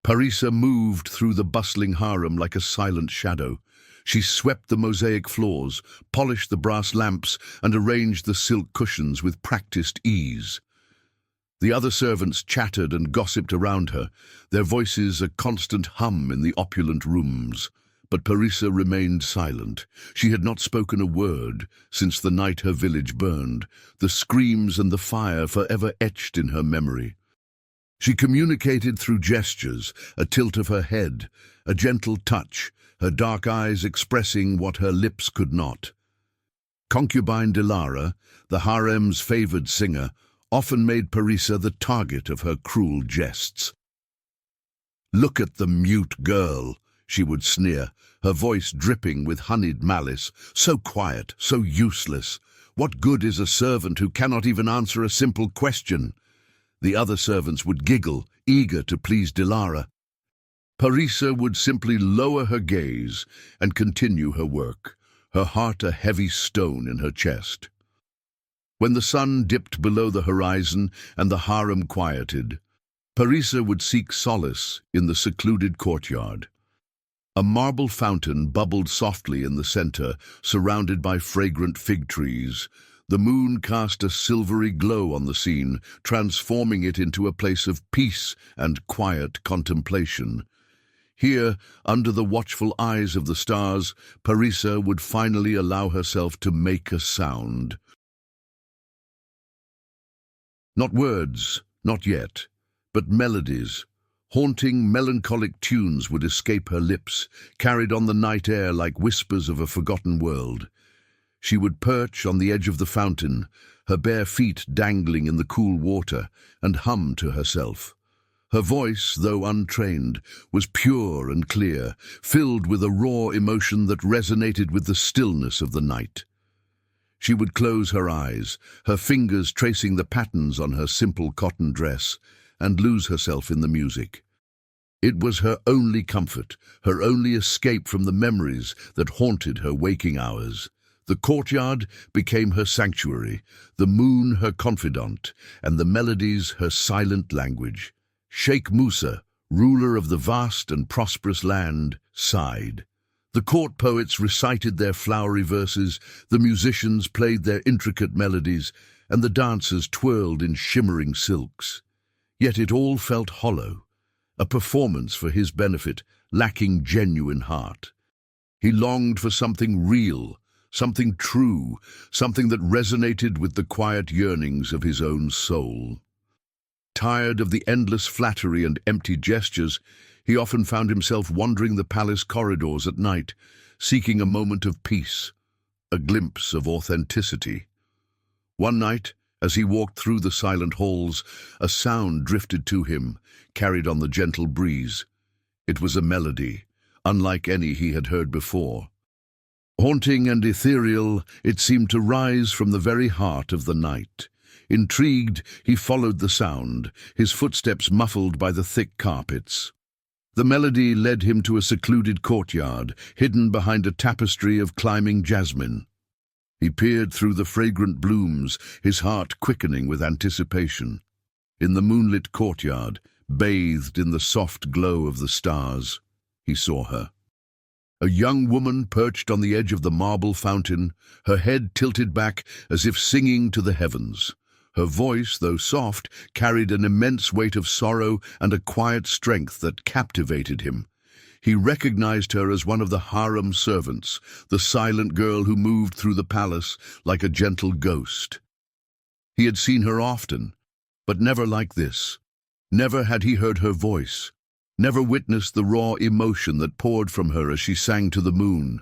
Parisa moved through the bustling harem like a silent shadow. She swept the mosaic floors, polished the brass lamps, and arranged the silk cushions with practiced ease. The other servants chattered and gossiped around her, their voices a constant hum in the opulent rooms. But Parisa remained silent. She had not spoken a word since the night her village burned, the screams and the fire forever etched in her memory. She communicated through gestures, a tilt of her head, a gentle touch, her dark eyes expressing what her lips could not. Concubine Dilara, the harem's favored singer, often made Parisa the target of her cruel jests. "Look at the mute girl," she would sneer, her voice dripping with honeyed malice. "So quiet, so useless. What good is a servant who cannot even answer a simple question?" The other servants would giggle, eager to please Dilara. Parisa would simply lower her gaze and continue her work, her heart a heavy stone in her chest. When the sun dipped below the horizon and the harem quieted, Parisa would seek solace in the secluded courtyard. A marble fountain bubbled softly in the center, surrounded by fragrant fig trees. The moon cast a silvery glow on the scene, transforming it into a place of peace and quiet contemplation. Here, under the watchful eyes of the stars, Parisa would finally allow herself to make a sound. Not words, not yet, but melodies. Haunting, melancholic tunes would escape her lips, carried on the night air like whispers of a forgotten world. She would perch on the edge of the fountain, her bare feet dangling in the cool water, and hum to herself. Her voice, though untrained, was pure and clear, filled with a raw emotion that resonated with the stillness of the night. She would close her eyes, her fingers tracing the patterns on her simple cotton dress, and lose herself in the music. It was her only comfort, her only escape from the memories that haunted her waking hours. The courtyard became her sanctuary, the moon her confidant, and the melodies her silent language. Sheikh Musa, ruler of the vast and prosperous land, sighed. The court poets recited their flowery verses, the musicians played their intricate melodies, and the dancers twirled in shimmering silks. Yet it all felt hollow, a performance for his benefit, lacking genuine heart. He longed for something real, something true, something that resonated with the quiet yearnings of his own soul. Tired of the endless flattery and empty gestures, he often found himself wandering the palace corridors at night, seeking a moment of peace, a glimpse of authenticity. One night, as he walked through the silent halls, a sound drifted to him, carried on the gentle breeze. It was a melody, unlike any he had heard before. Haunting and ethereal, it seemed to rise from the very heart of the night. Intrigued, he followed the sound, his footsteps muffled by the thick carpets. The melody led him to a secluded courtyard, hidden behind a tapestry of climbing jasmine. He peered through the fragrant blooms, his heart quickening with anticipation. In the moonlit courtyard, bathed in the soft glow of the stars, he saw her. A young woman perched on the edge of the marble fountain, her head tilted back as if singing to the heavens. Her voice, though soft, carried an immense weight of sorrow and a quiet strength that captivated him. He recognized her as one of the harem servants, the silent girl who moved through the palace like a gentle ghost. He had seen her often, but never like this. Never had he heard her voice, never witnessed the raw emotion that poured from her as she sang to the moon.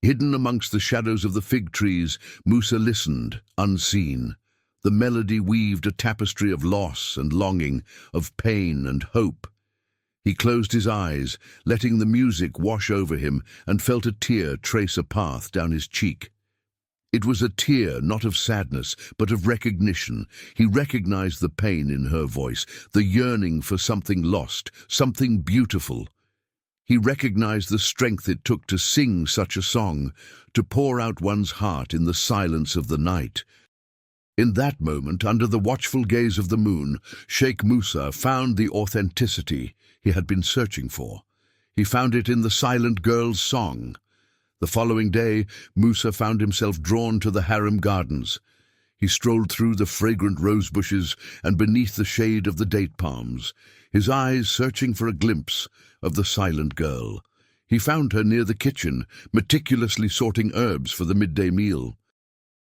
Hidden amongst the shadows of the fig trees, Musa listened, unseen. The melody weaved a tapestry of loss and longing, of pain and hope. He closed his eyes, letting the music wash over him, and felt a tear trace a path down his cheek. It was a tear not of sadness, but of recognition. He recognized the pain in her voice, the yearning for something lost, something beautiful. He recognized the strength it took to sing such a song, to pour out one's heart in the silence of the night. In that moment, under the watchful gaze of the moon, Sheikh Musa found the authenticity. he had been searching for. He found it in the silent girl's song. The following day, Musa found himself drawn to the harem gardens. He strolled through the fragrant rose bushes and beneath the shade of the date palms, his eyes searching for a glimpse of the silent girl. He found her near the kitchen, meticulously sorting herbs for the midday meal.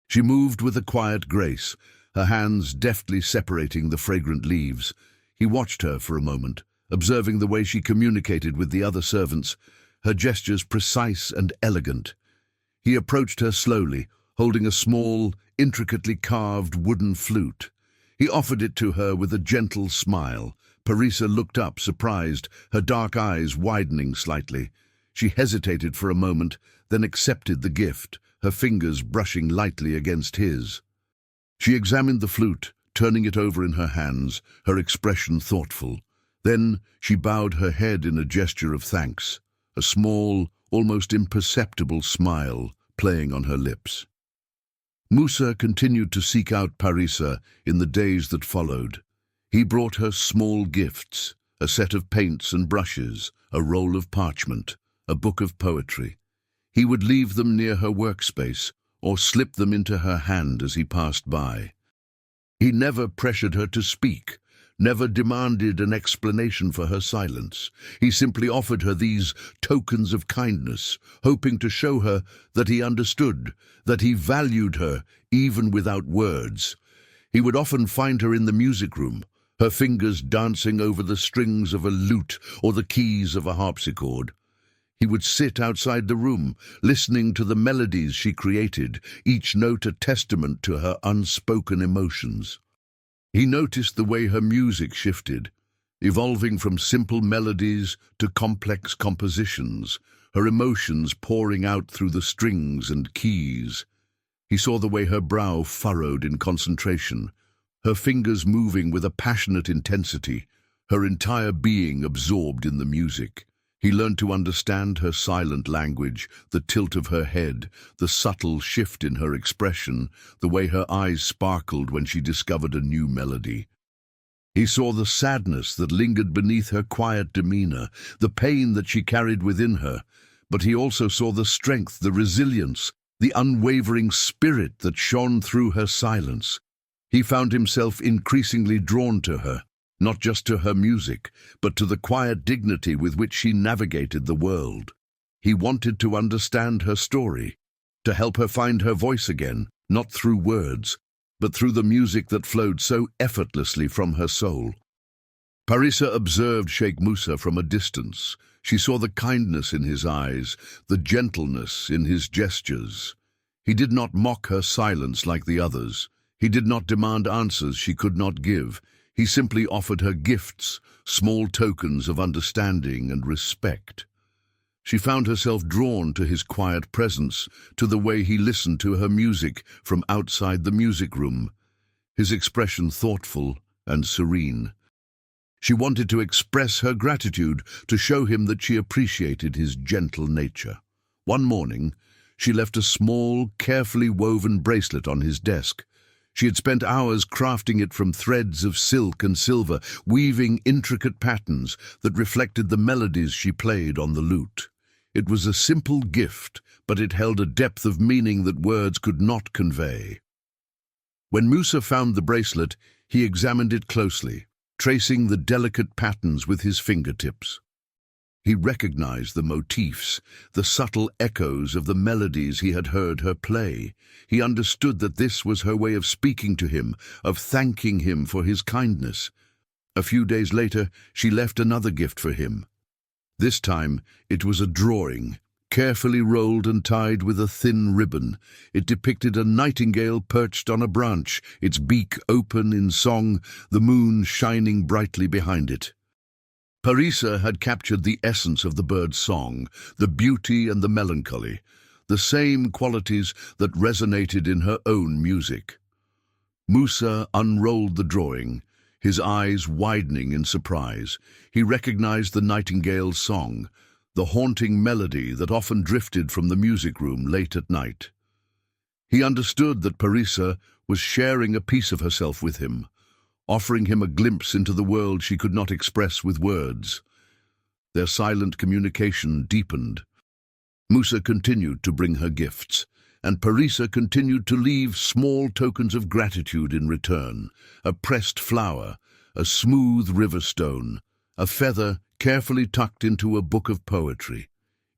She moved with a quiet grace, her hands deftly separating the fragrant leaves. He watched her for a moment, observing the way she communicated with the other servants, her gestures precise and elegant. He approached her slowly, holding a small, intricately carved wooden flute. He offered it to her with a gentle smile. Parisa looked up, surprised, her dark eyes widening slightly. She hesitated for a moment, then accepted the gift, her fingers brushing lightly against his. She examined the flute, turning it over in her hands, her expression thoughtful. Then she bowed her head in a gesture of thanks, a small, almost imperceptible smile playing on her lips. Musa continued to seek out Parisa in the days that followed. He brought her small gifts, a set of paints and brushes, a roll of parchment, a book of poetry. He would leave them near her workspace or slip them into her hand as he passed by. He never pressured her to speak, never demanded an explanation for her silence. He simply offered her these tokens of kindness, hoping to show her that he understood, that he valued her even without words. He would often find her in the music room, her fingers dancing over the strings of a lute or the keys of a harpsichord. He would sit outside the room, listening to the melodies she created, each note a testament to her unspoken emotions. He noticed the way her music shifted, evolving from simple melodies to complex compositions, her emotions pouring out through the strings and keys. He saw the way her brow furrowed in concentration, her fingers moving with a passionate intensity, her entire being absorbed in the music. He learned to understand her silent language, the tilt of her head, the subtle shift in her expression, the way her eyes sparkled when she discovered a new melody. He saw the sadness that lingered beneath her quiet demeanor, the pain that she carried within her, but he also saw the strength, the resilience, the unwavering spirit that shone through her silence. He found himself increasingly drawn to her, not just to her music, but to the quiet dignity with which she navigated the world. He wanted to understand her story, to help her find her voice again, not through words, but through the music that flowed so effortlessly from her soul. Parisa observed Sheikh Musa from a distance. She saw the kindness in his eyes, the gentleness in his gestures. He did not mock her silence like the others. He did not demand answers she could not give. He simply offered her gifts, small tokens of understanding and respect. She found herself drawn to his quiet presence, to the way he listened to her music from outside the music room, his expression thoughtful and serene. She wanted to express her gratitude, to show him that she appreciated his gentle nature. One morning, she left a small, carefully woven bracelet on his desk. She had spent hours crafting it from threads of silk and silver, weaving intricate patterns that reflected the melodies she played on the lute. It was a simple gift, but it held a depth of meaning that words could not convey. When Musa found the bracelet, he examined it closely, tracing the delicate patterns with his fingertips. He recognized the motifs, the subtle echoes of the melodies he had heard her play. He understood that this was her way of speaking to him, of thanking him for his kindness. A few days later, she left another gift for him. This time, it was a drawing, carefully rolled and tied with a thin ribbon. It depicted a nightingale perched on a branch, its beak open in song, the moon shining brightly behind it. Parisa had captured the essence of the bird's song, the beauty and the melancholy, the same qualities that resonated in her own music. Musa unrolled the drawing, his eyes widening in surprise. He recognized the nightingale's song, the haunting melody that often drifted from the music room late at night. He understood that Parisa was sharing a piece of herself with him, offering him a glimpse into the world she could not express with words. Their silent communication deepened. Musa continued to bring her gifts, and Parisa continued to leave small tokens of gratitude in return: a pressed flower, a smooth river stone, a feather carefully tucked into a book of poetry.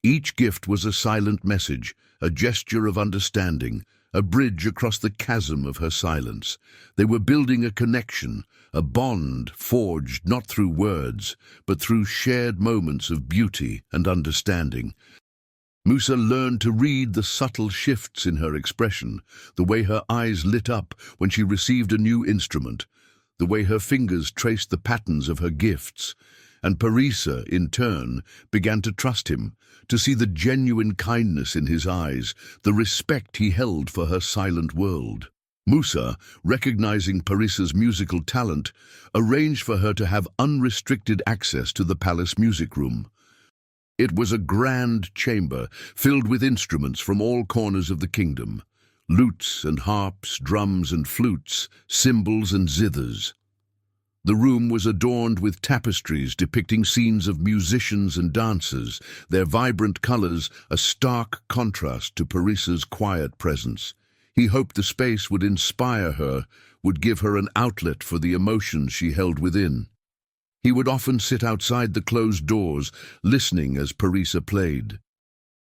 Each gift was a silent message, a gesture of understanding, a bridge across the chasm of her silence. They were building a connection, a bond forged not through words, but through shared moments of beauty and understanding. Musa learned to read the subtle shifts in her expression, the way her eyes lit up when she received a new instrument, the way her fingers traced the patterns of her gifts. And Parisa, in turn, began to trust him, to see the genuine kindness in his eyes, the respect he held for her silent world. Musa, recognizing Parisa's musical talent, arranged for her to have unrestricted access to the palace music room. It was a grand chamber filled with instruments from all corners of the kingdom: lutes and harps, drums and flutes, cymbals and zithers. The room was adorned with tapestries depicting scenes of musicians and dancers, their vibrant colors a stark contrast to Parisa's quiet presence. He hoped the space would inspire her, would give her an outlet for the emotions she held within. He would often sit outside the closed doors, listening as Parisa played.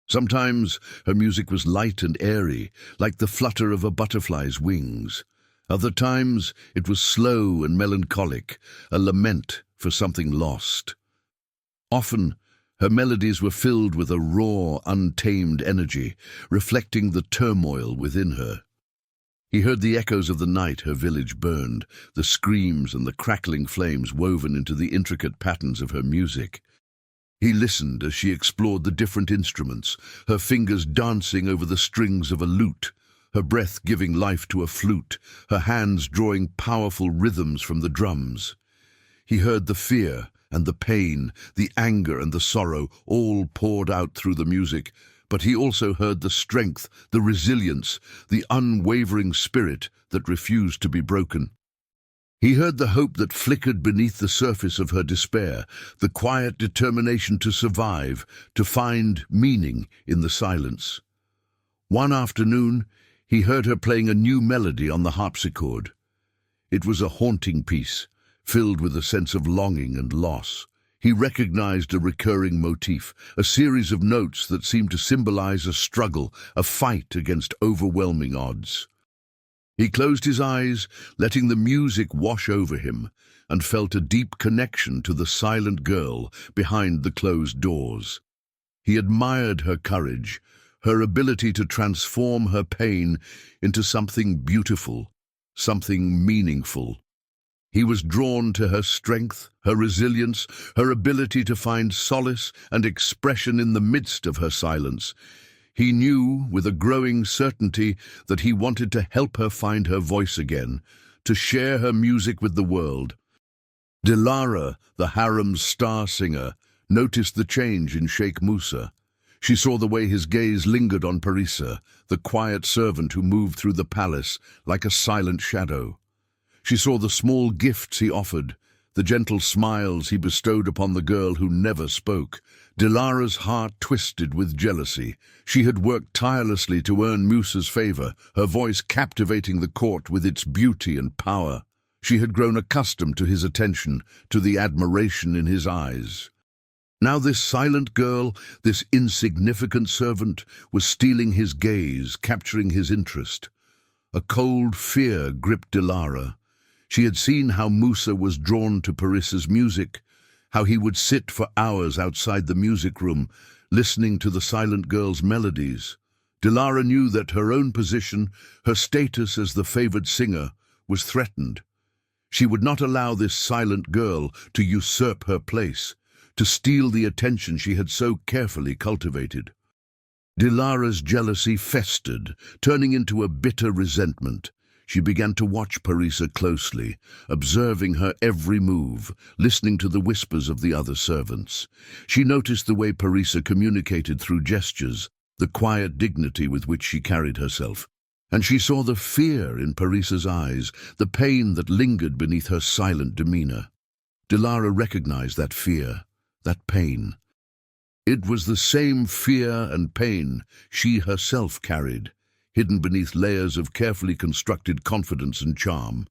Sometimes her music was light and airy, like the flutter of a butterfly's wings. Other times it was slow and melancholic, a lament for something lost. Often her melodies were filled with a raw, untamed energy, reflecting the turmoil within her. He heard the echoes of the night her village burned, the screams and the crackling flames woven into the intricate patterns of her music. He listened as she explored the different instruments, her fingers dancing over the strings of a lute, her breath giving life to a flute, her hands drawing powerful rhythms from the drums. He heard the fear and the pain, the anger and the sorrow, all poured out through the music, but he also heard the strength, the resilience, the unwavering spirit that refused to be broken. He heard the hope that flickered beneath the surface of her despair, the quiet determination to survive, to find meaning in the silence. One afternoon, he heard her playing a new melody on the harpsichord. It was a haunting piece, filled with a sense of longing and loss. He recognized a recurring motif, a series of notes that seemed to symbolize a struggle, a fight against overwhelming odds. He closed his eyes, letting the music wash over him, and felt a deep connection to the silent girl behind the closed doors. He admired her courage, her ability to transform her pain into something beautiful, something meaningful. He was drawn to her strength, her resilience, her ability to find solace and expression in the midst of her silence. He knew with a growing certainty that he wanted to help her find her voice again, to share her music with the world. Dilara, the harem's star singer, noticed the change in Sheikh Musa. She saw the way his gaze lingered on Parisa, the quiet servant who moved through the palace like a silent shadow. She saw the small gifts he offered, the gentle smiles he bestowed upon the girl who never spoke. Dilara's heart twisted with jealousy. She had worked tirelessly to earn Musa's favor, her voice captivating the court with its beauty and power. She had grown accustomed to his attention, to the admiration in his eyes. Now this silent girl, this insignificant servant, was stealing his gaze, capturing his interest. A cold fear gripped Dilara. She had seen how Musa was drawn to Parisa's music, how he would sit for hours outside the music room, listening to the silent girl's melodies. Dilara knew that her own position, her status as the favored singer, was threatened. She would not allow this silent girl to usurp her place, to steal the attention she had so carefully cultivated. Dilara's jealousy festered, turning into a bitter resentment. She began to watch Parisa closely, observing her every move, listening to the whispers of the other servants. She noticed the way Parisa communicated through gestures, the quiet dignity with which she carried herself. And she saw the fear in Parisa's eyes, the pain that lingered beneath her silent demeanor. Dilara recognized that fear, that pain. It was the same fear and pain she herself carried, hidden beneath layers of carefully constructed confidence and charm.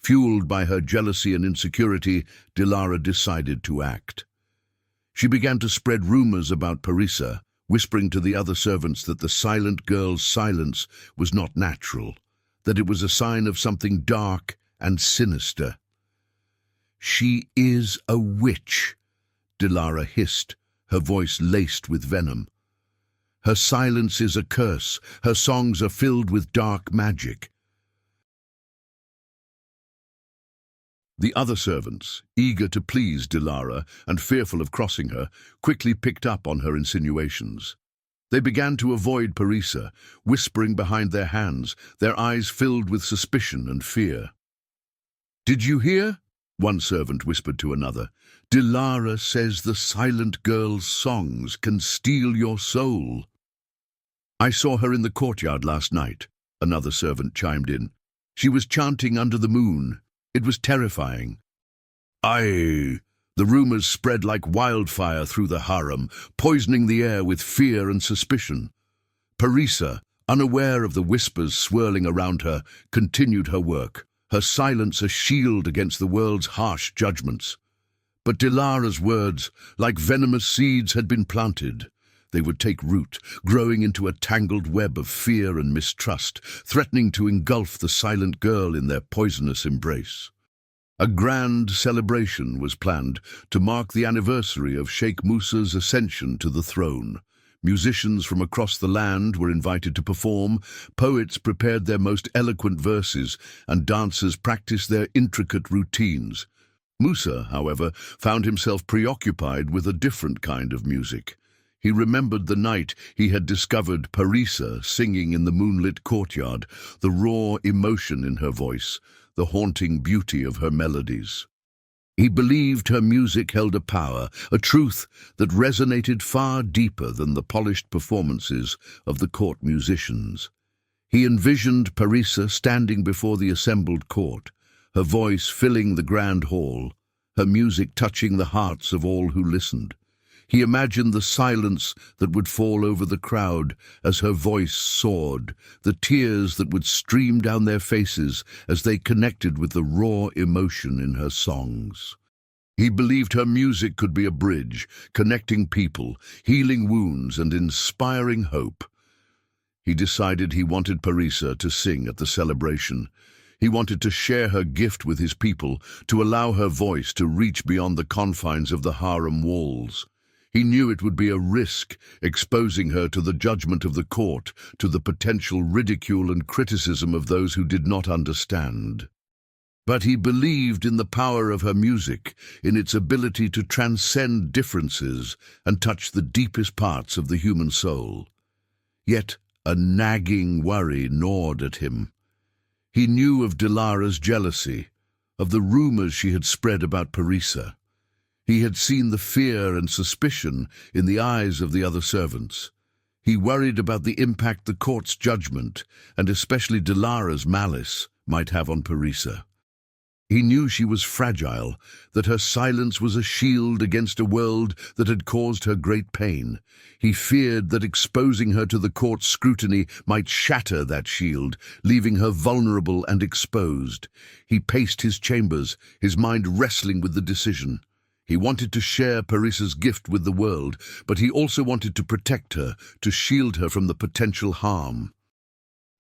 Fueled by her jealousy and insecurity, Dilara decided to act. She began to spread rumors about Parisa, whispering to the other servants that the silent girl's silence was not natural, that it was a sign of something dark and sinister. "She is a witch," Dilara hissed, her voice laced with venom. "Her silence is a curse. Her songs are filled with dark magic." The other servants, eager to please Dilara and fearful of crossing her, quickly picked up on her insinuations. They began to avoid Parisa, whispering behind their hands, their eyes filled with suspicion and fear. "Did you hear?" one servant whispered to another. "Dilara says the silent girl's songs can steal your soul." "I saw her in the courtyard last night," another servant chimed in. "She was chanting under the moon. It was terrifying." "Aye!" The rumors spread like wildfire through the harem, poisoning the air with fear and suspicion. Parisa, unaware of the whispers swirling around her, continued her work, her silence a shield against the world's harsh judgments. But Dilara's words, like venomous seeds, had been planted. They would take root, growing into a tangled web of fear and mistrust, threatening to engulf the silent girl in their poisonous embrace. A grand celebration was planned to mark the anniversary of Sheikh Musa's ascension to the throne. Musicians from across the land were invited to perform, poets prepared their most eloquent verses, and dancers practiced their intricate routines. Musa, however, found himself preoccupied with a different kind of music. He remembered the night he had discovered Parisa singing in the moonlit courtyard, the raw emotion in her voice, the haunting beauty of her melodies. He believed her music held a power, a truth that resonated far deeper than the polished performances of the court musicians. He envisioned Parisa standing before the assembled court, her voice filling the grand hall, her music touching the hearts of all who listened. He imagined the silence that would fall over the crowd as her voice soared, the tears that would stream down their faces as they connected with the raw emotion in her songs. He believed her music could be a bridge, connecting people, healing wounds, and inspiring hope. He decided he wanted Parisa to sing at the celebration. He wanted to share her gift with his people, to allow her voice to reach beyond the confines of the harem walls. He knew it would be a risk, exposing her to the judgment of the court, to the potential ridicule and criticism of those who did not understand. But he believed in the power of her music, in its ability to transcend differences and touch the deepest parts of the human soul. Yet a nagging worry gnawed at him. He knew of Dilara's jealousy, of the rumors she had spread about Parisa. He had seen the fear and suspicion in the eyes of the other servants. He worried about the impact the court's judgment, and especially Dilara's malice, might have on Parisa. He knew she was fragile, that her silence was a shield against a world that had caused her great pain. He feared that exposing her to the court's scrutiny might shatter that shield, leaving her vulnerable and exposed. He paced his chambers, his mind wrestling with the decision. He wanted to share Parisa's gift with the world, but he also wanted to protect her, to shield her from the potential harm.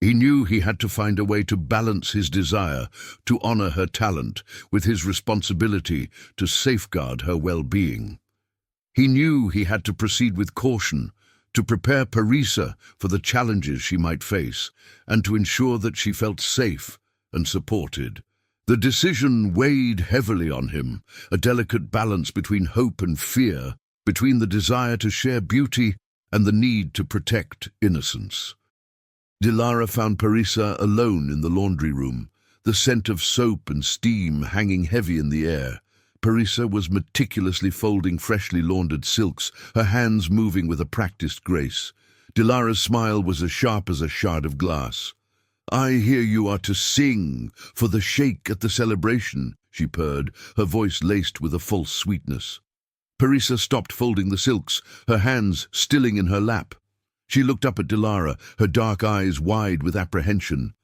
He knew he had to find a way to balance his desire to honor her talent with his responsibility to safeguard her well-being. He knew he had to proceed with caution, to prepare Parisa for the challenges she might face, and to ensure that she felt safe and supported. The decision weighed heavily on him, a delicate balance between hope and fear, between the desire to share beauty and the need to protect innocence. Dilara found Parisa alone in the laundry room, the scent of soap and steam hanging heavy in the air. Parisa was meticulously folding freshly laundered silks, her hands moving with a practiced grace. Dilara's smile was as sharp as a shard of glass. "I hear you are to sing for the Sheikh at the celebration," she purred, her voice laced with a false sweetness. Parisa stopped folding the silks, her hands stilling in her lap. She looked up at Dilara, her dark eyes wide with apprehension.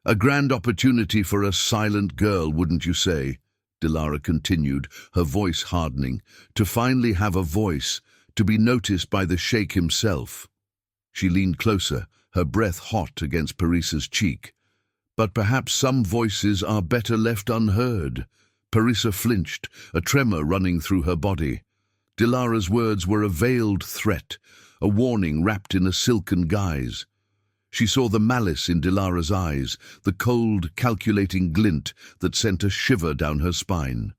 "A grand opportunity for a silent girl, wouldn't you say?" Dilara continued, her voice hardening. "To finally have a voice, to be noticed by the Sheikh himself." She leaned closer, her breath hot against Parisa's cheek. "But perhaps some voices are better left unheard." Parisa flinched, a tremor running through her body. Dilara's words were a veiled threat, a warning wrapped in a silken guise. She saw the malice in Dilara's eyes, the cold, calculating glint that sent a shiver down her spine.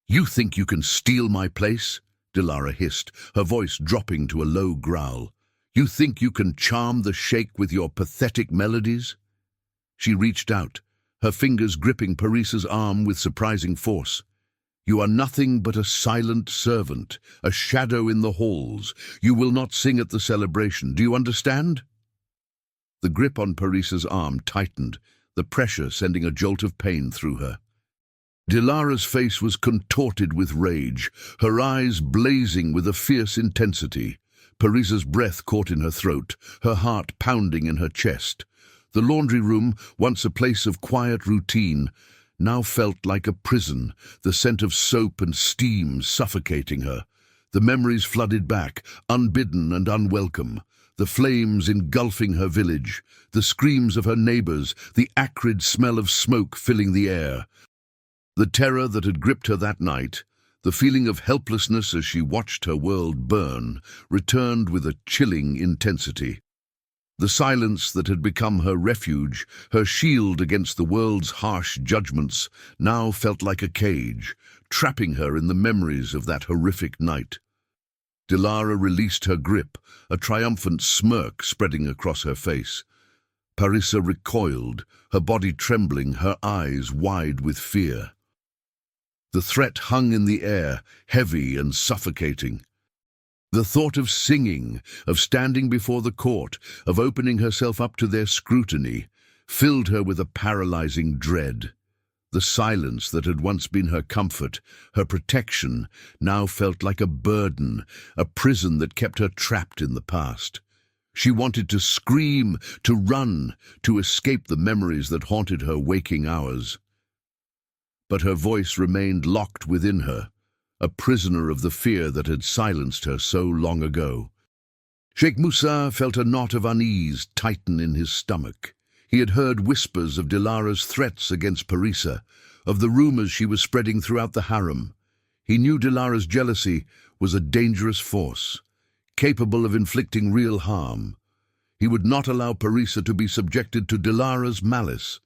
"You think you can steal my place?" Dilara hissed, her voice dropping to a low growl. "You think you can charm the Sheikh with your pathetic melodies?" She reached out, her fingers gripping Parisa's arm with surprising force. "You are nothing but a silent servant, a shadow in the halls. You will not sing at the celebration. Do you understand?" The grip on Parisa's arm tightened, the pressure sending a jolt of pain through her. Dilara's face was contorted with rage, her eyes blazing with a fierce intensity. Parisa's breath caught in her throat, her heart pounding in her chest. The laundry room, once a place of quiet routine, now felt like a prison, the scent of soap and steam suffocating her. The memories flooded back, unbidden and unwelcome. The flames engulfing her village, the screams of her neighbors, the acrid smell of smoke filling the air. The terror that had gripped her that night, the feeling of helplessness as she watched her world burn, returned with a chilling intensity. The silence that had become her refuge, her shield against the world's harsh judgments, now felt like a cage, trapping her in the memories of that horrific night. Dilara released her grip, a triumphant smirk spreading across her face. Parisa recoiled, her body trembling, her eyes wide with fear. The threat hung in the air, heavy and suffocating. The thought of singing, of standing before the court, of opening herself up to their scrutiny, filled her with a paralyzing dread. The silence that had once been her comfort, her protection, now felt like a burden, a prison that kept her trapped in the past. She wanted to scream, to run, to escape the memories that haunted her waking hours. But her voice remained locked within her, a prisoner of the fear that had silenced her so long ago. Sheikh Musa felt a knot of unease tighten in his stomach. He had heard whispers of Dilara's threats against Parisa, of the rumors she was spreading throughout the harem. He knew Dilara's jealousy was a dangerous force, capable of inflicting real harm. He would not allow Parisa to be subjected to Dilara's malice.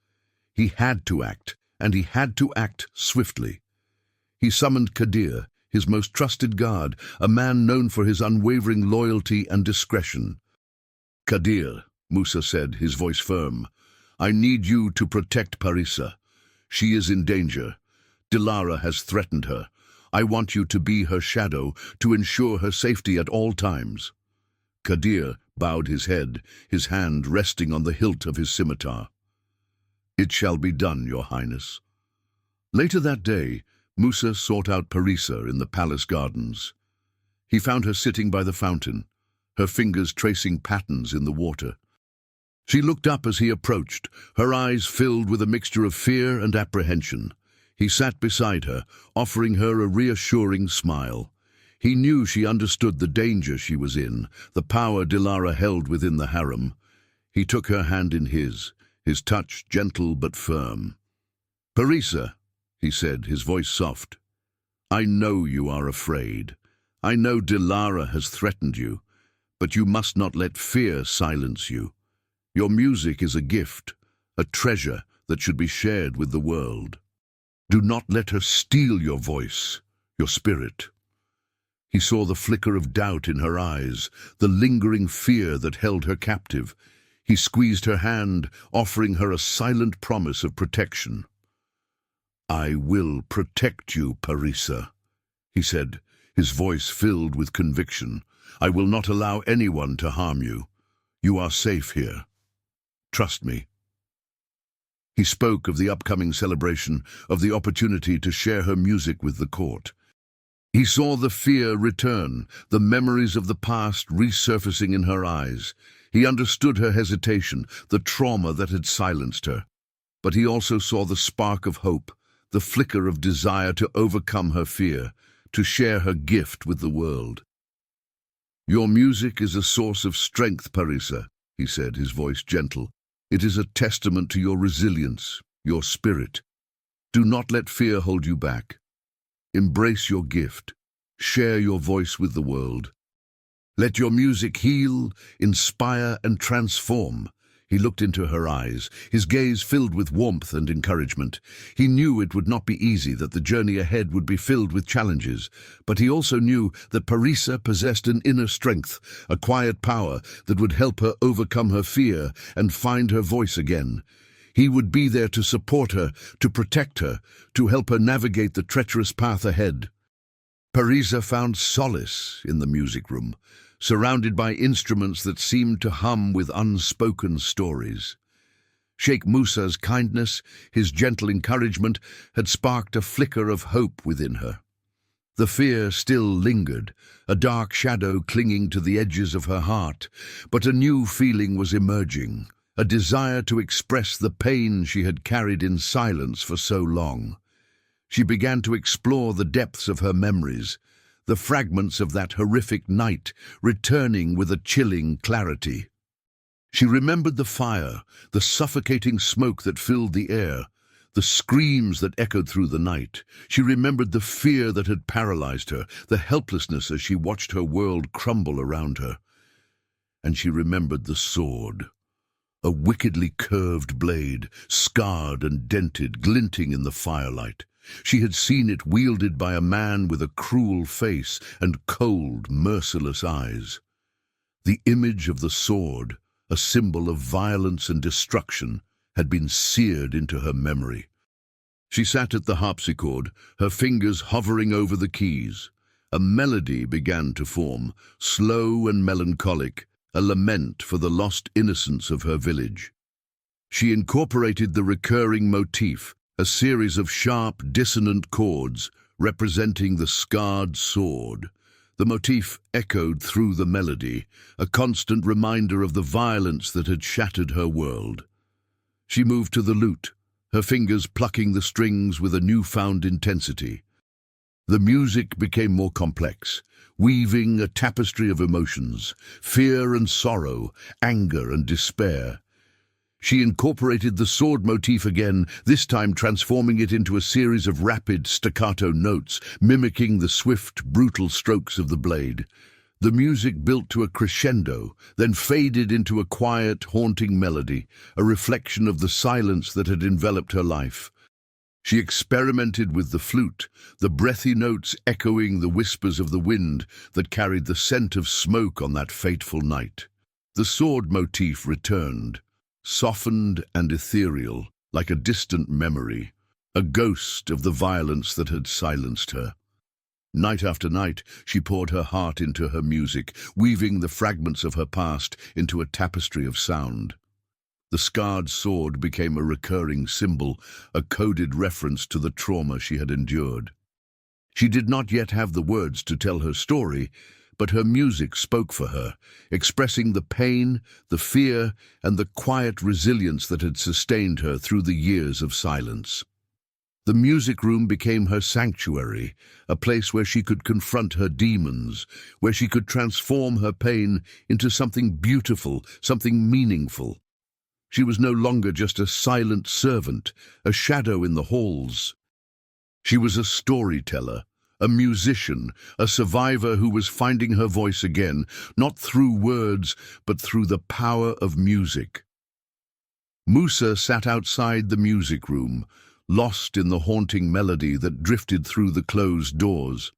He had to act, and he had to act swiftly. He summoned Qadir, his most trusted guard, a man known for his unwavering loyalty and discretion. "Qadir," Musa said, his voice firm, "I need you to protect Parisa. She is in danger. Dilara has threatened her. I want you to be her shadow, to ensure her safety at all times." Qadir bowed his head, his hand resting on the hilt of his scimitar. "It shall be done, Your Highness." Later that day, Musa sought out Parisa in the palace gardens. He found her sitting by the fountain, her fingers tracing patterns in the water. She looked up as he approached, her eyes filled with a mixture of fear and apprehension. He sat beside her, offering her a reassuring smile. He knew she understood the danger she was in, the power Dilara held within the harem. He took her hand in his touch gentle but firm. "Parisa," he said, his voice soft, "I know you are afraid. I know Dilara has threatened you, but you must not let fear silence you. Your music is a gift, a treasure that should be shared with the world. Do not let her steal your voice, your spirit." He saw the flicker of doubt in her eyes, the lingering fear that held her captive. He squeezed her hand, offering her a silent promise of protection. "I will protect you, Parisa," he said, his voice filled with conviction. "I will not allow anyone to harm you. You are safe here. Trust me." He spoke of the upcoming celebration, of the opportunity to share her music with the court. He saw the fear return, the memories of the past resurfacing in her eyes. He understood her hesitation, the trauma that had silenced her. But he also saw the spark of hope, the flicker of desire to overcome her fear, to share her gift with the world. "Your music is a source of strength, Parisa," he said, his voice gentle. "It is a testament to your resilience, your spirit. Do not let fear hold you back. Embrace your gift. Share your voice with the world. Let your music heal, inspire, and transform." He looked into her eyes, his gaze filled with warmth and encouragement. He knew it would not be easy, that the journey ahead would be filled with challenges, but he also knew that Parisa possessed an inner strength, a quiet power that would help her overcome her fear and find her voice again. He would be there to support her, to protect her, to help her navigate the treacherous path ahead. Parisa found solace in the music room, surrounded by instruments that seemed to hum with unspoken stories. Sheikh Musa's kindness, his gentle encouragement, had sparked a flicker of hope within her. The fear still lingered, a dark shadow clinging to the edges of her heart, but a new feeling was emerging, a desire to express the pain she had carried in silence for so long. She began to explore the depths of her memories, the fragments of that horrific night returning with a chilling clarity. She remembered the fire, the suffocating smoke that filled the air, the screams that echoed through the night. She remembered the fear that had paralyzed her, the helplessness as she watched her world crumble around her. And she remembered the sword, a wickedly curved blade, scarred and dented, glinting in the firelight. She had seen it wielded by a man with a cruel face and cold, merciless eyes. The image of the sword, a symbol of violence and destruction, had been seared into her memory. She sat at the harpsichord, her fingers hovering over the keys. A melody began to form, slow and melancholic, a lament for the lost innocence of her village. She incorporated the recurring motif, a series of sharp, dissonant chords representing the scarred sword. The motif echoed through the melody, a constant reminder of the violence that had shattered her world. She moved to the lute, her fingers plucking the strings with a newfound intensity. The music became more complex, weaving a tapestry of emotions, fear and sorrow, anger and despair. She incorporated the sword motif again, this time transforming it into a series of rapid staccato notes, mimicking the swift, brutal strokes of the blade. The music built to a crescendo, then faded into a quiet, haunting melody, a reflection of the silence that had enveloped her life. She experimented with the flute, the breathy notes echoing the whispers of the wind that carried the scent of smoke on that fateful night. The sword motif returned, softened and ethereal, like a distant memory, a ghost of the violence that had silenced her. Night after night, she poured her heart into her music, weaving the fragments of her past into a tapestry of sound. The scarred sword became a recurring symbol, a coded reference to the trauma she had endured. She did not yet have the words to tell her story, but her music spoke for her, expressing the pain, the fear, and the quiet resilience that had sustained her through the years of silence. The music room became her sanctuary, a place where she could confront her demons, where she could transform her pain into something beautiful, something meaningful. She was no longer just a silent servant, a shadow in the halls. She was a storyteller, a musician, a survivor who was finding her voice again, not through words, but through the power of music. Musa sat outside the music room, lost in the haunting melody that drifted through the closed doors.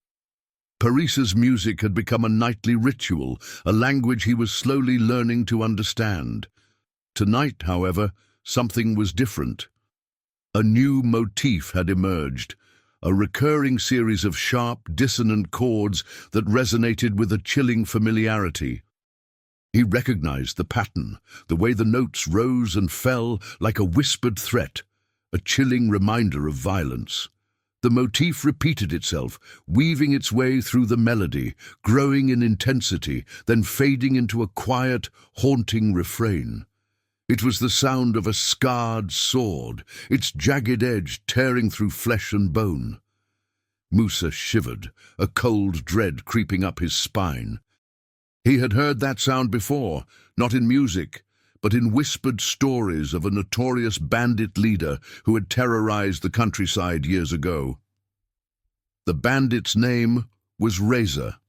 Parisa's music had become a nightly ritual, a language he was slowly learning to understand. Tonight, however, something was different. A new motif had emerged, a recurring series of sharp, dissonant chords that resonated with a chilling familiarity. He recognized the pattern, the way the notes rose and fell like a whispered threat, a chilling reminder of violence. The motif repeated itself, weaving its way through the melody, growing in intensity, then fading into a quiet, haunting refrain. It was the sound of a scarred sword, its jagged edge tearing through flesh and bone. Musa shivered, a cold dread creeping up his spine. He had heard that sound before, not in music, but in whispered stories of a notorious bandit leader who had terrorized the countryside years ago. The bandit's name was Reza,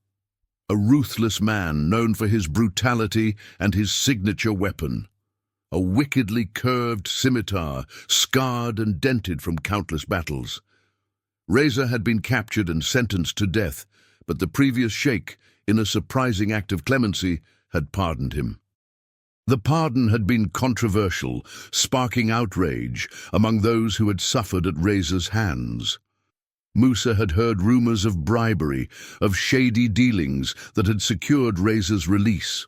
a ruthless man known for his brutality and his signature weapon, a wickedly curved scimitar, scarred and dented from countless battles. Reza had been captured and sentenced to death, but the previous sheikh, in a surprising act of clemency, had pardoned him. The pardon had been controversial, sparking outrage among those who had suffered at Reza's hands. Musa had heard rumors of bribery, of shady dealings that had secured Reza's release.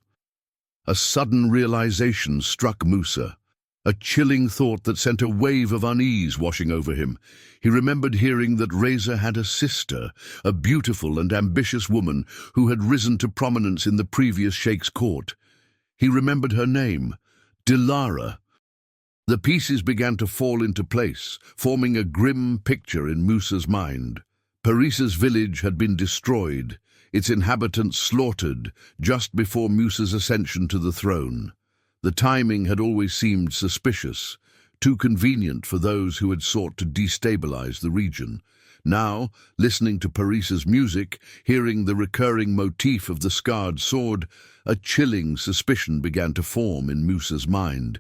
A sudden realization struck Musa, a chilling thought that sent a wave of unease washing over him. He remembered hearing that Reza had a sister, a beautiful and ambitious woman who had risen to prominence in the previous sheikh's court. He remembered her name, Dilara. The pieces began to fall into place, forming a grim picture in Musa's mind. Parisa's village had been destroyed, its inhabitants slaughtered just before Musa's ascension to the throne. The timing had always seemed suspicious, too convenient for those who had sought to destabilize the region. Now, listening to Parisa's music, hearing the recurring motif of the scarred sword, a chilling suspicion began to form in Musa's mind.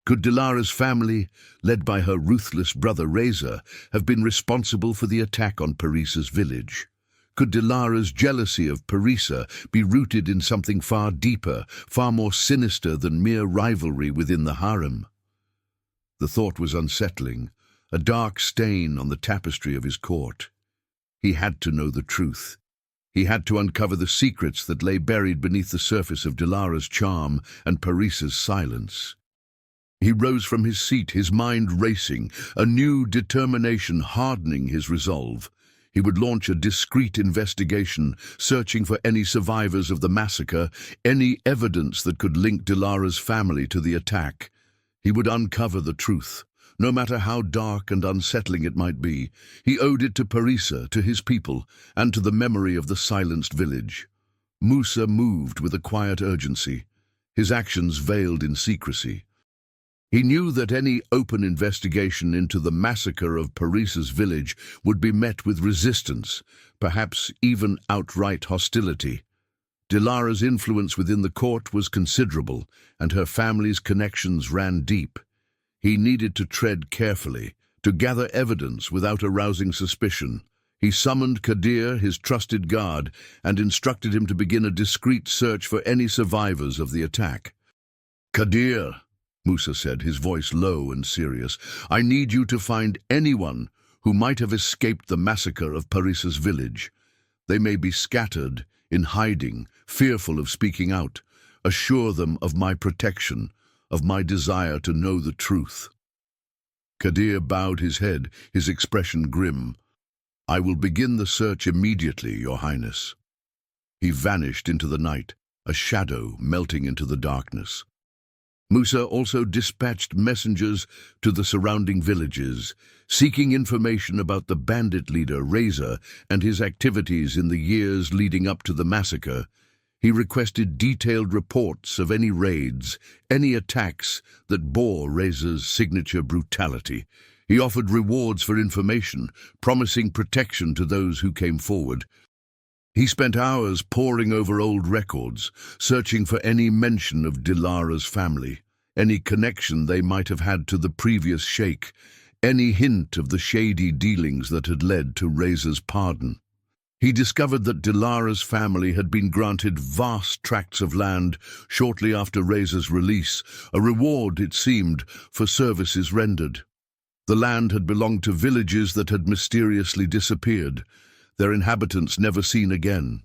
Could Dilara's family, led by her ruthless brother Reza, have been responsible for the attack on Parisa's village? Could Dilara's jealousy of Parisa be rooted in something far deeper, far more sinister than mere rivalry within the harem? The thought was unsettling, a dark stain on the tapestry of his court. He had to know the truth. He had to uncover the secrets that lay buried beneath the surface of Dilara's charm and Parisa's silence. He rose from his seat, his mind racing, a new determination hardening his resolve. He would launch a discreet investigation, searching for any survivors of the massacre, any evidence that could link Dilara's family to the attack. He would uncover the truth, no matter how dark and unsettling it might be. He owed it to Parisa, to his people, and to the memory of the silenced village. Musa moved with a quiet urgency, his actions veiled in secrecy. He knew that any open investigation into the massacre of Parisa's village would be met with resistance, perhaps even outright hostility. Dilara's influence within the court was considerable, and her family's connections ran deep. He needed to tread carefully, to gather evidence without arousing suspicion. He summoned Qadir, his trusted guard, and instructed him to begin a discreet search for any survivors of the attack. "Qadir," Musa said, his voice low and serious, "I need you to find anyone who might have escaped the massacre of Parisa's village. They may be scattered, in hiding, fearful of speaking out. Assure them of my protection, of my desire to know the truth." Qadir bowed his head, his expression grim. "I will begin the search immediately, Your Highness." He vanished into the night, a shadow melting into the darkness. Musa also dispatched messengers to the surrounding villages, seeking information about the bandit leader Reza and his activities in the years leading up to the massacre. He requested detailed reports of any raids, any attacks that bore Reza's signature brutality. He offered rewards for information, promising protection to those who came forward. He spent hours poring over old records, searching for any mention of Dilara's family, any connection they might have had to the previous sheikh, any hint of the shady dealings that had led to Reza's pardon. He discovered that Dilara's family had been granted vast tracts of land shortly after Reza's release, a reward, it seemed, for services rendered. The land had belonged to villages that had mysteriously disappeared, their inhabitants never seen again.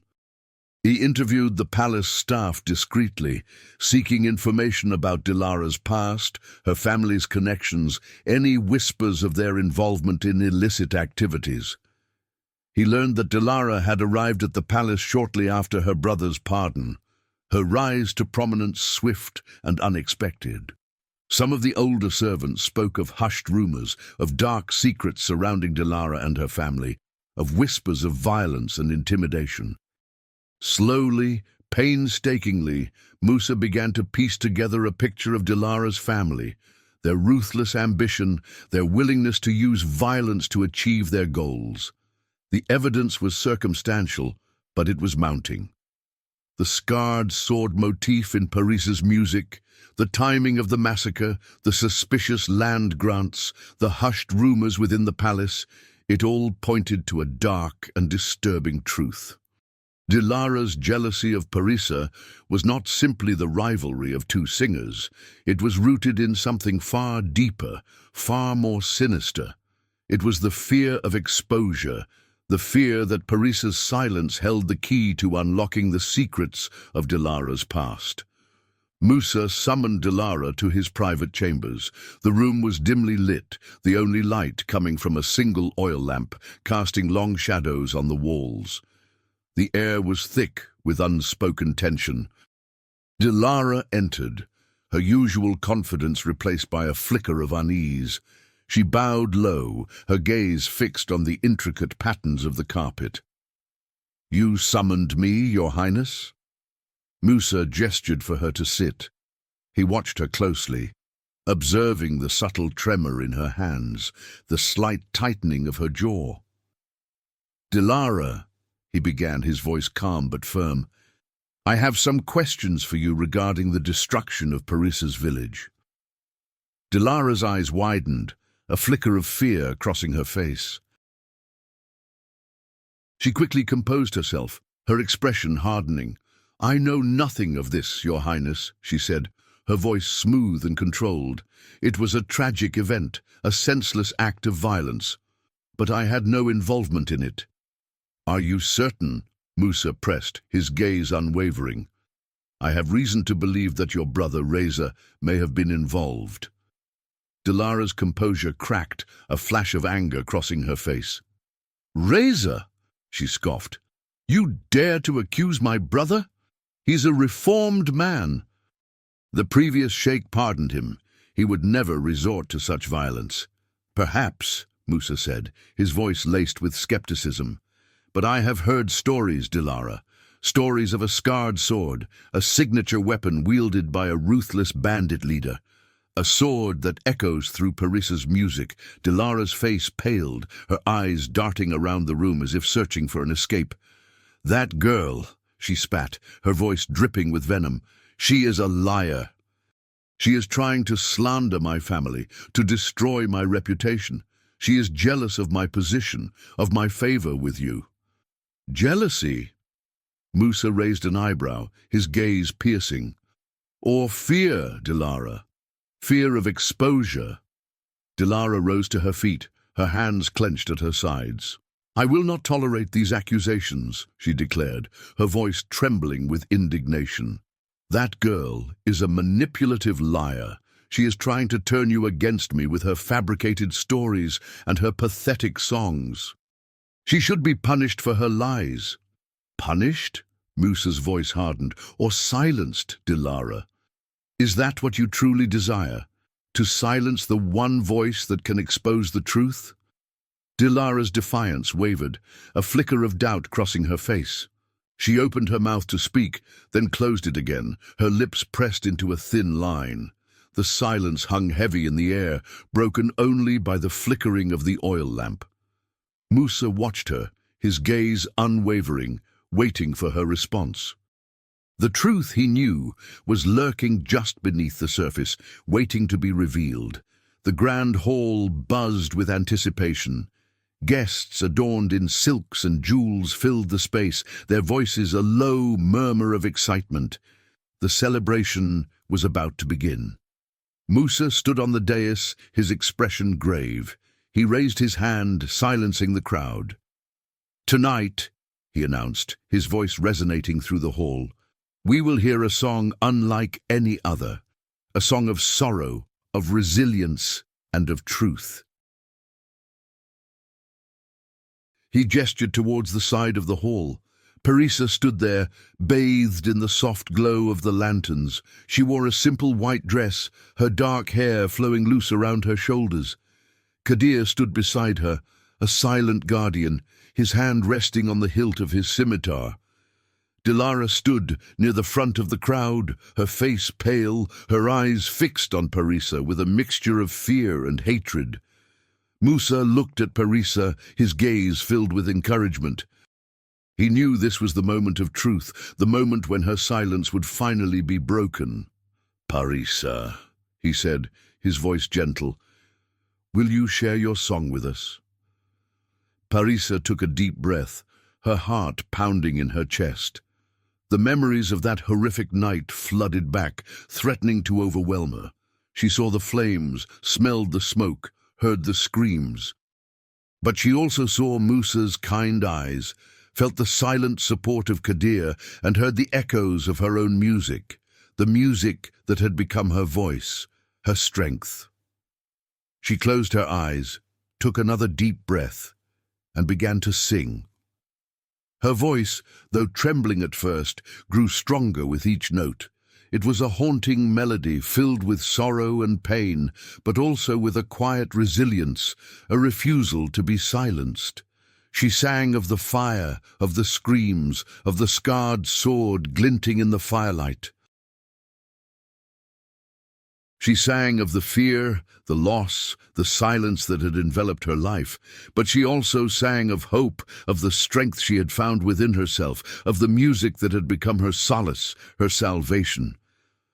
He interviewed the palace staff discreetly, seeking information about Dilara's past, her family's connections, any whispers of their involvement in illicit activities. He learned that Dilara had arrived at the palace shortly after her brother's pardon, her rise to prominence swift and unexpected. Some of the older servants spoke of hushed rumors, of dark secrets surrounding Dilara and her family, of whispers of violence and intimidation. Slowly, painstakingly, Musa began to piece together a picture of Dilara's family, their ruthless ambition, their willingness to use violence to achieve their goals. The evidence was circumstantial, but it was mounting. The scarred sword motif in Paris's music, the timing of the massacre, the suspicious land grants, the hushed rumors within the palace, it all pointed to a dark and disturbing truth. Dilara's jealousy of Parisa was not simply the rivalry of two singers. It was rooted in something far deeper, far more sinister. It was the fear of exposure, the fear that Parisa's silence held the key to unlocking the secrets of Dilara's past. Musa summoned Dilara to his private chambers. The room was dimly lit, the only light coming from a single oil lamp, casting long shadows on the walls. The air was thick with unspoken tension. Dilara entered, her usual confidence replaced by a flicker of unease. She bowed low, her gaze fixed on the intricate patterns of the carpet. "You summoned me, Your Highness?" Musa gestured for her to sit. He watched her closely, observing the subtle tremor in her hands, the slight tightening of her jaw. "Dilara," he began, his voice calm but firm, "I have some questions for you regarding the destruction of Parisa's village." Dilara's eyes widened, a flicker of fear crossing her face. She quickly composed herself, her expression hardening. "I know nothing of this, Your Highness," she said, her voice smooth and controlled. "It was a tragic event, a senseless act of violence, but I had no involvement in it." "Are you certain?" Musa pressed, his gaze unwavering. "I have reason to believe that your brother, Reza, may have been involved." Dilara's composure cracked, a flash of anger crossing her face. "Reza?" she scoffed. "You dare to accuse my brother? He's a reformed man." "The previous sheikh pardoned him. He would never resort to such violence." "Perhaps," Musa said, his voice laced with skepticism. "But I have heard stories, Dilara. Stories of a scarred sword, a signature weapon wielded by a ruthless bandit leader. A sword that echoes through Parisa's music." Dilara's face paled, her eyes darting around the room as if searching for an escape. "That girl," she spat, her voice dripping with venom, "she is a liar. She is trying to slander my family, to destroy my reputation. She is jealous of my position, of my favor with you." "Jealousy?" Musa raised an eyebrow, his gaze piercing. "Or fear, Dilara? Fear of exposure?" Dilara rose to her feet, her hands clenched at her sides. "I will not tolerate these accusations," she declared, her voice trembling with indignation. "That girl is a manipulative liar. She is trying to turn you against me with her fabricated stories and her pathetic songs. She should be punished for her lies." "Punished?" Musa's voice hardened. "Or silenced, Dilara? Is that what you truly desire? To silence the one voice that can expose the truth?" Dilara's defiance wavered, a flicker of doubt crossing her face. She opened her mouth to speak, then closed it again, her lips pressed into a thin line. The silence hung heavy in the air, broken only by the flickering of the oil lamp. Musa watched her, his gaze unwavering, waiting for her response. The truth, he knew, was lurking just beneath the surface, waiting to be revealed. The grand hall buzzed with anticipation. Guests adorned in silks and jewels filled the space, their voices a low murmur of excitement. The celebration was about to begin. Musa stood on the dais, his expression grave. He raised his hand, silencing the crowd. "Tonight," he announced, his voice resonating through the hall. "We will hear a song unlike any other, a song of sorrow, of resilience, and of truth." He gestured towards the side of the hall. Parisa stood there, bathed in the soft glow of the lanterns. She wore a simple white dress, her dark hair flowing loose around her shoulders. Qadir stood beside her, a silent guardian, his hand resting on the hilt of his scimitar. Dilara stood near the front of the crowd, her face pale, her eyes fixed on Parisa with a mixture of fear and hatred. Musa looked at Parisa, his gaze filled with encouragement. He knew this was the moment of truth, the moment when her silence would finally be broken. "Parisa," he said, his voice gentle, "will you share your song with us?" Parisa took a deep breath, her heart pounding in her chest. The memories of that horrific night flooded back, threatening to overwhelm her. She saw the flames, smelled the smoke, heard the screams. But she also saw Musa's kind eyes, felt the silent support of Qadir, and heard the echoes of her own music, the music that had become her voice, her strength. She closed her eyes, took another deep breath, and began to sing. Her voice, though trembling at first, grew stronger with each note. It was a haunting melody filled with sorrow and pain, but also with a quiet resilience, a refusal to be silenced. She sang of the fire, of the screams, of the scarred sword glinting in the firelight. She sang of the fear, the loss, the silence that had enveloped her life, but she also sang of hope, of the strength she had found within herself, of the music that had become her solace, her salvation.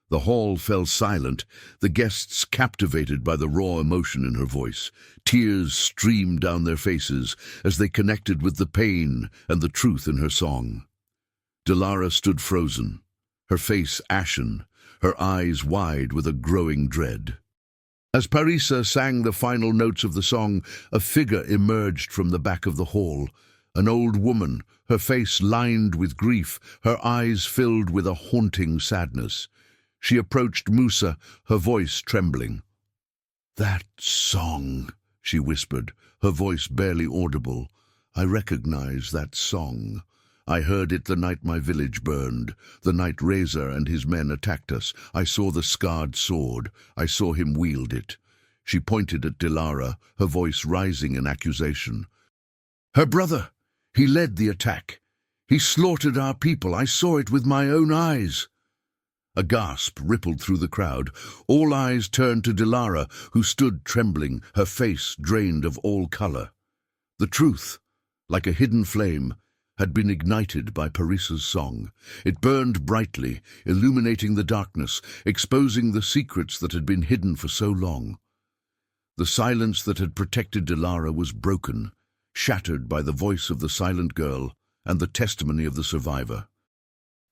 The hall fell silent, the guests captivated by the raw emotion in her voice. Tears streamed down their faces as they connected with the pain and the truth in her song. Dilara stood frozen, her face ashen, her eyes wide with a growing dread. As Parisa sang the final notes of the song, a figure emerged from the back of the hall, an old woman, her face lined with grief, her eyes filled with a haunting sadness. She approached Musa, her voice trembling. "That song," she whispered, her voice barely audible. "I recognize that song. I heard it the night my village burned, the night Reza and his men attacked us. I saw the scarred sword. I saw him wield it." She pointed at Dilara, her voice rising in accusation. "Her brother! He led the attack. He slaughtered our people. I saw it with my own eyes." A gasp rippled through the crowd. All eyes turned to Dilara, who stood trembling, her face drained of all color. The truth, like a hidden flame, had been ignited by Parisa's song. It burned brightly, illuminating the darkness, exposing the secrets that had been hidden for so long. The silence that had protected Dilara was broken, shattered by the voice of the silent girl and the testimony of the survivor.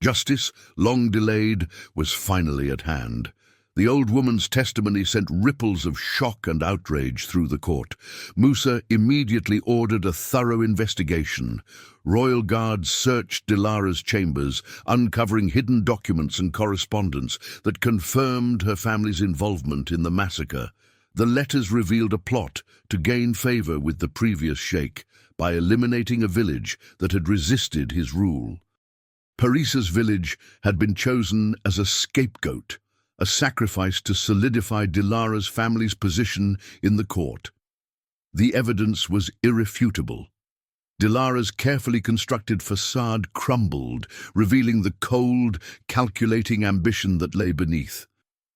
Justice, long delayed, was finally at hand. The old woman's testimony sent ripples of shock and outrage through the court. Musa immediately ordered a thorough investigation. Royal guards searched Dilara's chambers, uncovering hidden documents and correspondence that confirmed her family's involvement in the massacre. The letters revealed a plot to gain favor with the previous sheikh by eliminating a village that had resisted his rule. Parisa's village had been chosen as a scapegoat, a sacrifice to solidify Dilara's family's position in the court. The evidence was irrefutable. Dilara's carefully constructed facade crumbled, revealing the cold, calculating ambition that lay beneath.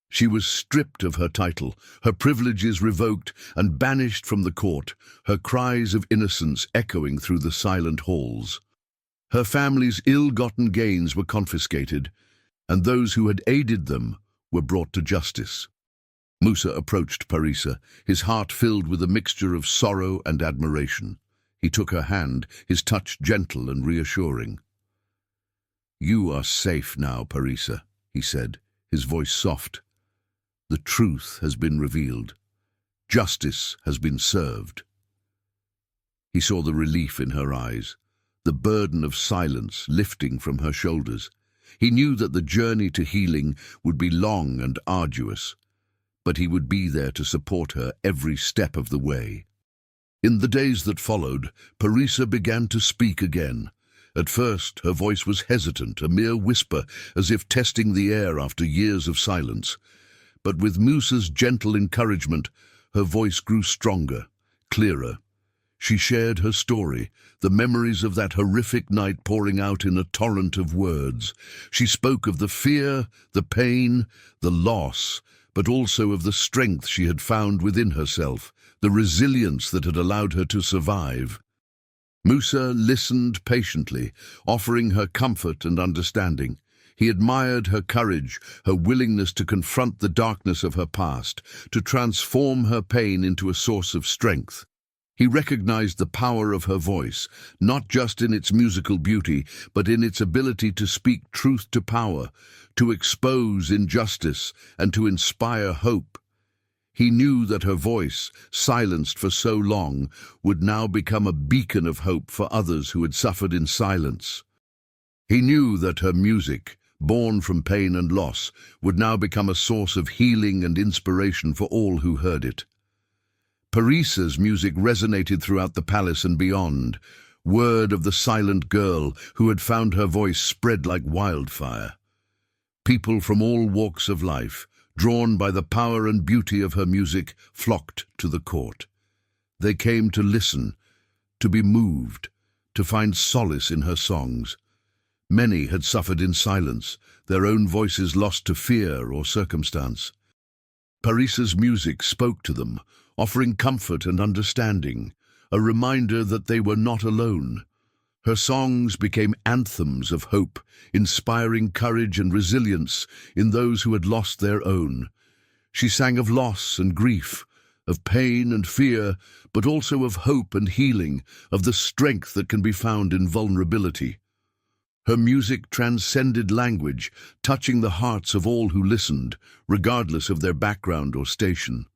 She was stripped of her title, her privileges revoked and banished from the court, her cries of innocence echoing through the silent halls. Her family's ill-gotten gains were confiscated, and those who had aided them were brought to justice. Musa approached Parisa, his heart filled with a mixture of sorrow and admiration. He took her hand, his touch gentle and reassuring. "You are safe now, Parisa," he said, his voice soft. "The truth has been revealed. Justice has been served." He saw the relief in her eyes, the burden of silence lifting from her shoulders. He knew that the journey to healing would be long and arduous, but he would be there to support her every step of the way. In the days that followed, Parisa began to speak again. At first, her voice was hesitant, a mere whisper, as if testing the air after years of silence. But with Musa's gentle encouragement, her voice grew stronger, clearer. She shared her story, the memories of that horrific night pouring out in a torrent of words. She spoke of the fear, the pain, the loss, but also of the strength she had found within herself, the resilience that had allowed her to survive. Musa listened patiently, offering her comfort and understanding. He admired her courage, her willingness to confront the darkness of her past, to transform her pain into a source of strength. He recognized the power of her voice, not just in its musical beauty, but in its ability to speak truth to power, to expose injustice, and to inspire hope. He knew that her voice, silenced for so long, would now become a beacon of hope for others who had suffered in silence. He knew that her music, born from pain and loss, would now become a source of healing and inspiration for all who heard it. Parisa's music resonated throughout the palace and beyond. Word of the silent girl who had found her voice spread like wildfire. People from all walks of life, drawn by the power and beauty of her music, flocked to the court. They came to listen, to be moved, to find solace in her songs. Many had suffered in silence, their own voices lost to fear or circumstance. Parisa's music spoke to them, offering comfort and understanding, a reminder that they were not alone. Her songs became anthems of hope, inspiring courage and resilience in those who had lost their own. She sang of loss and grief, of pain and fear, but also of hope and healing, of the strength that can be found in vulnerability. Her music transcended language, touching the hearts of all who listened, regardless of their background or station.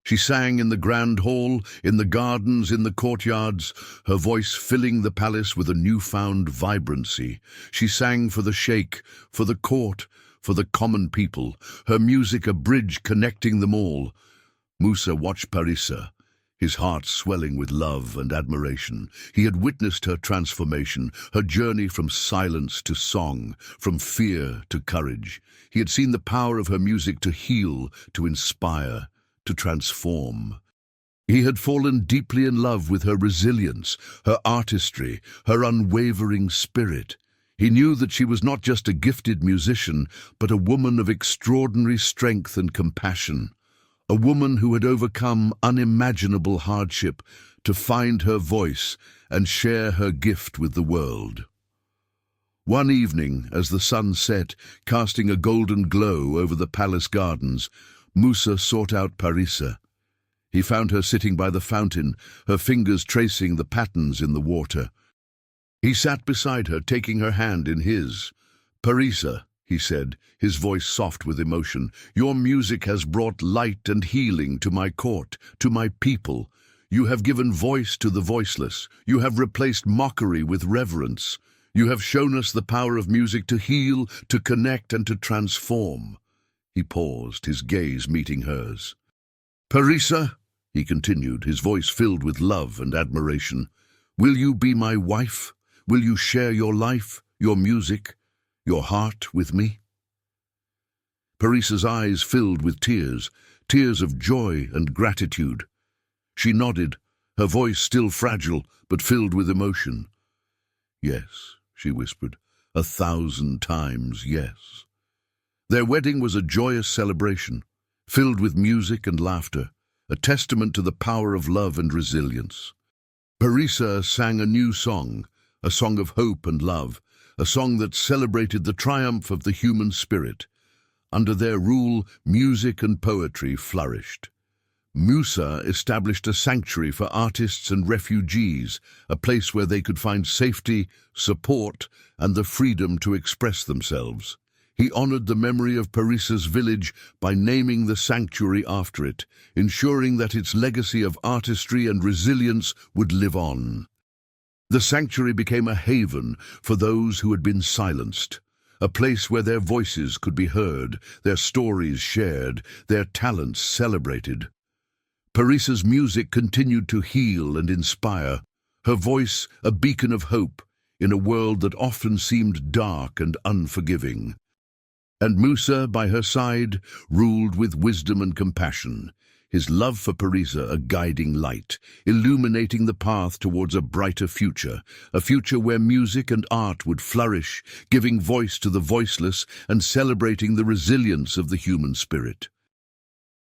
She sang in the grand hall, in the gardens, in the courtyards, her voice filling the palace with a newfound vibrancy. She sang for the Sheikh, for the court, for the common people, her music a bridge connecting them all. Musa watched Parisa, his heart swelling with love and admiration. He had witnessed her transformation, her journey from silence to song, from fear to courage. He had seen the power of her music to heal, to inspire, to transform. He had fallen deeply in love with her resilience, her artistry, her unwavering spirit. He knew that she was not just a gifted musician, but a woman of extraordinary strength and compassion, a woman who had overcome unimaginable hardship to find her voice and share her gift with the world. One evening, as the sun set, casting a golden glow over the palace gardens, Musa sought out Parisa. He found her sitting by the fountain, her fingers tracing the patterns in the water. He sat beside her, taking her hand in his. "Parisa," he said, his voice soft with emotion, "your music has brought light and healing to my court, to my people. You have given voice to the voiceless. You have replaced mockery with reverence. You have shown us the power of music to heal, to connect, and to transform." He paused, his gaze meeting hers. "Parisa," he continued, his voice filled with love and admiration, "will you be my wife? Will you share your life, your music, your heart with me?" Parisa's eyes filled with tears, tears of joy and gratitude. She nodded, her voice still fragile, but filled with emotion. "Yes," she whispered, "1,000 times yes." Their wedding was a joyous celebration, filled with music and laughter, a testament to the power of love and resilience. Parisa sang a new song, a song of hope and love, a song that celebrated the triumph of the human spirit. Under their rule, music and poetry flourished. Musa established a sanctuary for artists and refugees, a place where they could find safety, support, and the freedom to express themselves. He honored the memory of Parisa's village by naming the sanctuary after it, ensuring that its legacy of artistry and resilience would live on. The sanctuary became a haven for those who had been silenced, a place where their voices could be heard, their stories shared, their talents celebrated. Parisa's music continued to heal and inspire, her voice a beacon of hope in a world that often seemed dark and unforgiving. And Musa, by her side, ruled with wisdom and compassion, his love for Parisa a guiding light, illuminating the path towards a brighter future, a future where music and art would flourish, giving voice to the voiceless and celebrating the resilience of the human spirit.